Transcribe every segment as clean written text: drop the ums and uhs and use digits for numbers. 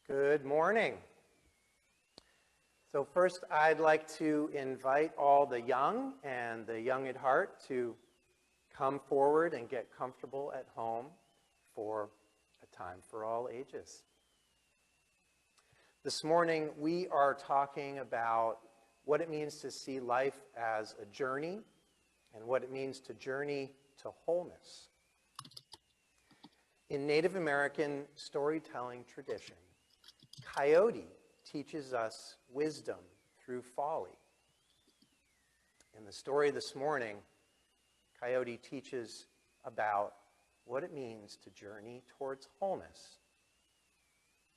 Good morning. So first, I'd like to invite all the young and the young at heart to come forward and get comfortable at home for a time for all ages. This morning, we are talking about what it means to see life as a journey and what it means to journey to wholeness. In Native American storytelling tradition, Coyote teaches us wisdom through folly. In the story this morning, Coyote teaches about what it means to journey towards wholeness,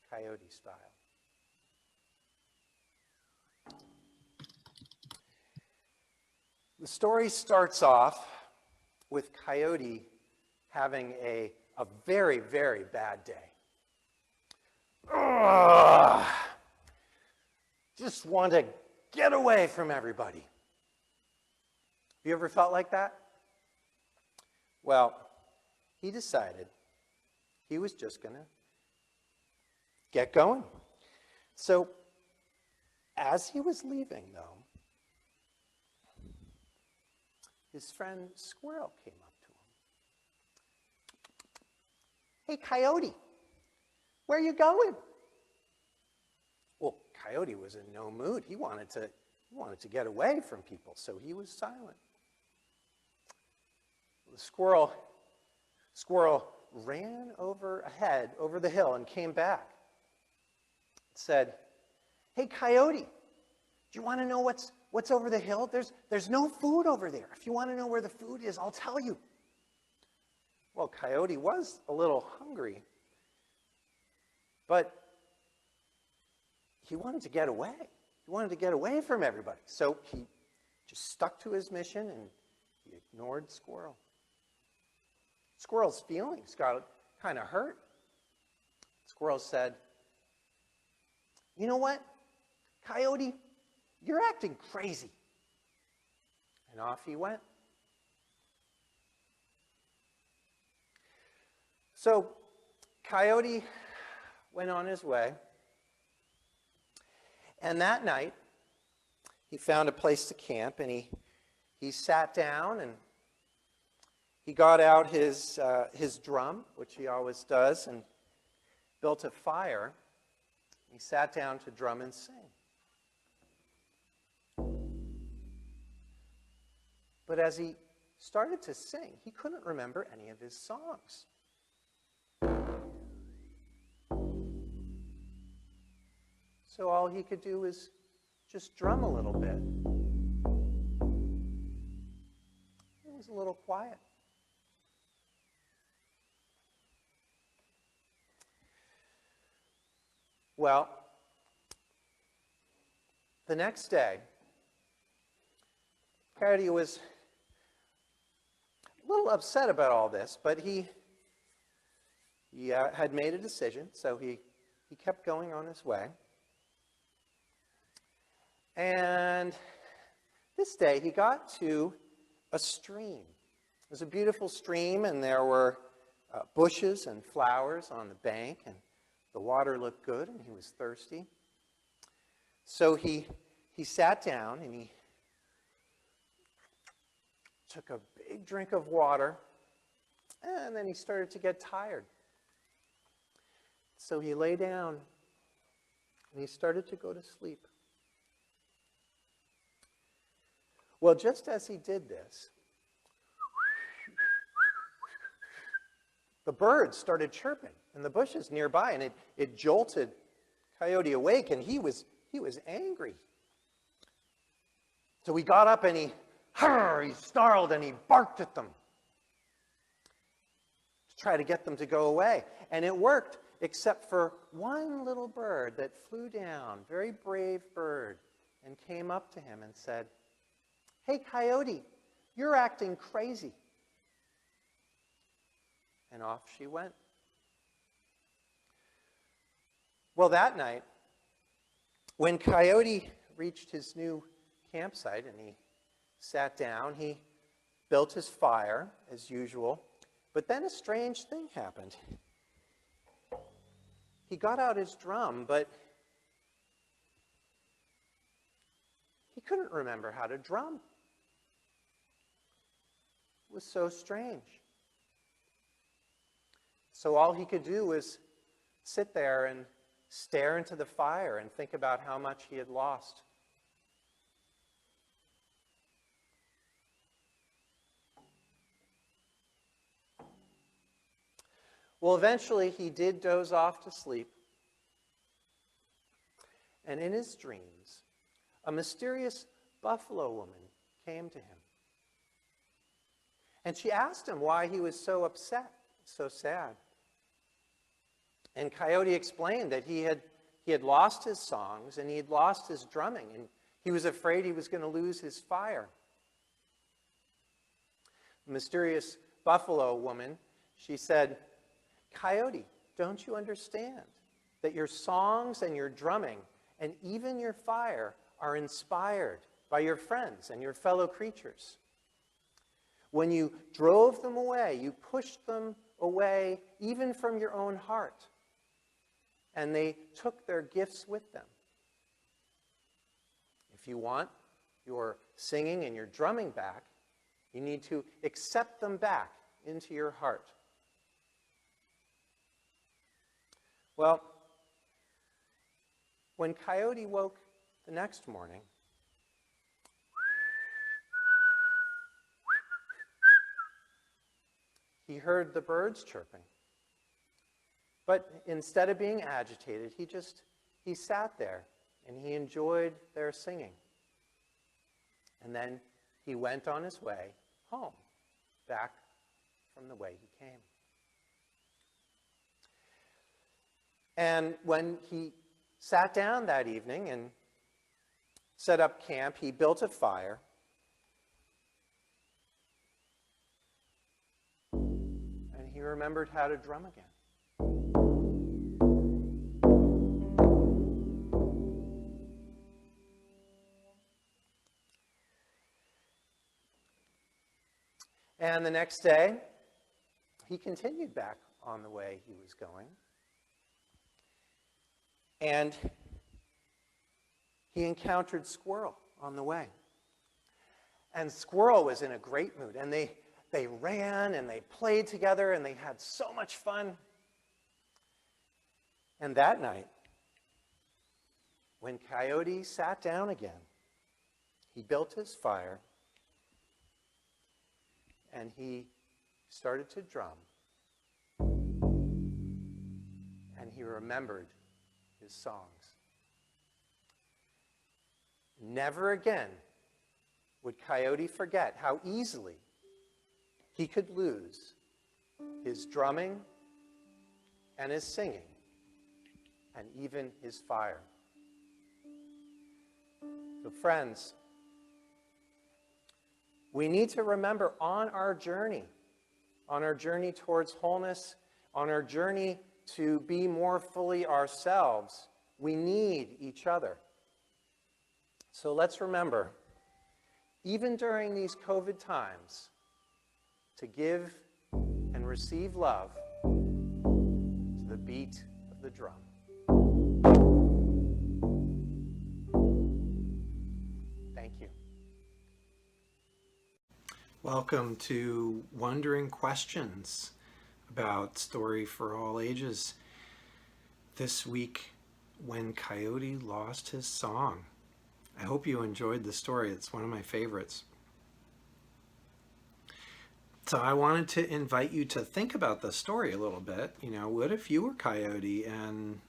Coyote style. The story starts off with Coyote having a very, very bad day. Ugh, just want to get away from everybody. Have you ever felt like that? Well, he decided he was just going to get going. So, as he was leaving, though, his friend Squirrel came up to him. Hey, Coyote, where are you going? Well, Coyote was in no mood. He wanted to get away from people, so he was silent. The squirrel ran over the hill and came back. It said, "Hey, Coyote, do you want to know what's over the hill? There's no food over there. If you want to know where the food is, I'll tell you." Well, Coyote was a little hungry, but he wanted to get away. He wanted to get away from everybody. So he just stuck to his mission and he ignored Squirrel. Squirrel's feelings got kind of hurt. Squirrel said, "You know what, Coyote, you're acting crazy." And off he went. So Coyote went on his way. And that night, he found a place to camp, and he sat down, and he got out his drum, which he always does, and built a fire. He sat down to drum and sing. But as he started to sing, he couldn't remember any of his songs. So all he could do was just drum a little bit. It was a little quiet. Well, the next day, Coyote was a little upset about all this, but he had made a decision, so he kept going on his way. And this day, he got to a stream. It was a beautiful stream, and there were bushes and flowers on the bank, and the water looked good, and he was thirsty. So he sat down, and he took a big drink of water, and then he started to get tired. So he lay down, and he started to go to sleep. Well, just as he did this, the birds started chirping in the bushes nearby, and it jolted Coyote awake, and he was angry. So he got up and he snarled and he barked at them to try to get them to go away. And it worked, except for one little bird that flew down, very brave bird, and came up to him and said, "Hey, Coyote, you're acting crazy." And off she went. Well, that night, when Coyote reached his new campsite and he sat down, he built his fire as usual, but then a strange thing happened. he got out his drum, but he couldn't remember how to drum. It was so strange. So all he could do was sit there and stare into the fire and think about how much he had lost. Well, eventually he did doze off to sleep. And in his dreams, a mysterious buffalo woman came to him. And she asked him why he was so upset, so sad. And Coyote explained that he had lost his songs and he had lost his drumming, and he was afraid he was going to lose his fire. The mysterious buffalo woman, she said, "Coyote, don't you understand that your songs and your drumming and even your fire are inspired by your friends and your fellow creatures? When you drove them away, you pushed them away even from your own heart, and they took their gifts with them. If you want your singing and your drumming back, you need to accept them back into your heart." Well, when Coyote woke the next morning, he heard the birds chirping. But instead of being agitated, he sat there and he enjoyed their singing. And then he went on his way home, back from the way he came. And when he sat down that evening and set up camp, he built a fire. And he remembered how to drum again. And the next day, he continued back on the way he was going. And he encountered Squirrel on the way. And Squirrel was in a great mood. And they ran and they played together and they had so much fun. And that night, when Coyote sat down again, he built his fire and he started to drum. And he remembered his songs. Never again would Coyote forget how easily he could lose his drumming and his singing and even his fire. So friends, we need to remember on our journey towards wholeness, on our journey to be more fully ourselves, we need each other. So let's remember, even during these COVID times, to give and receive love to the beat of the drum. Thank you. Welcome to Wondering Questions about Story for All Ages. This week, When Coyote Lost His Song. I hope you enjoyed the story. It's one of my favorites. So I wanted to invite you to think about the story a little bit. What if you were Coyote and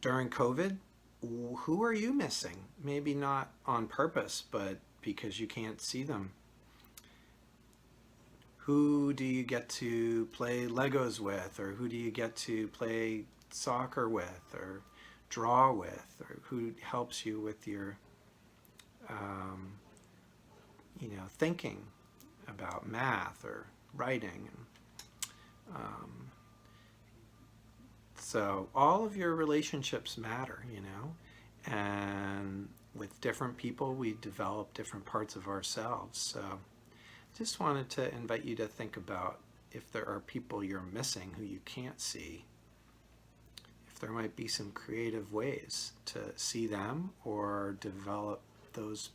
during COVID, who are you missing? Maybe not on purpose, but because you can't see them. Who do you get to play Legos with, or who do you get to play soccer with, or draw with, or who helps you with your, thinking about math or writing. So all of your relationships matter, and with different people, we develop different parts of ourselves. So just wanted to invite you to think about if there are people you're missing who you can't see, there might be some creative ways to see them or develop those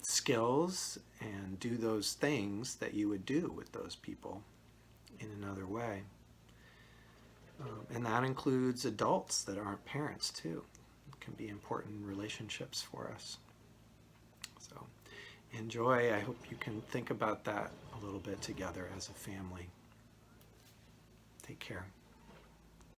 skills and do those things that you would do with those people in another way. And that includes adults that aren't parents too. It can be important relationships for us. So enjoy. I hope you can think about that a little bit together as a family. Take care.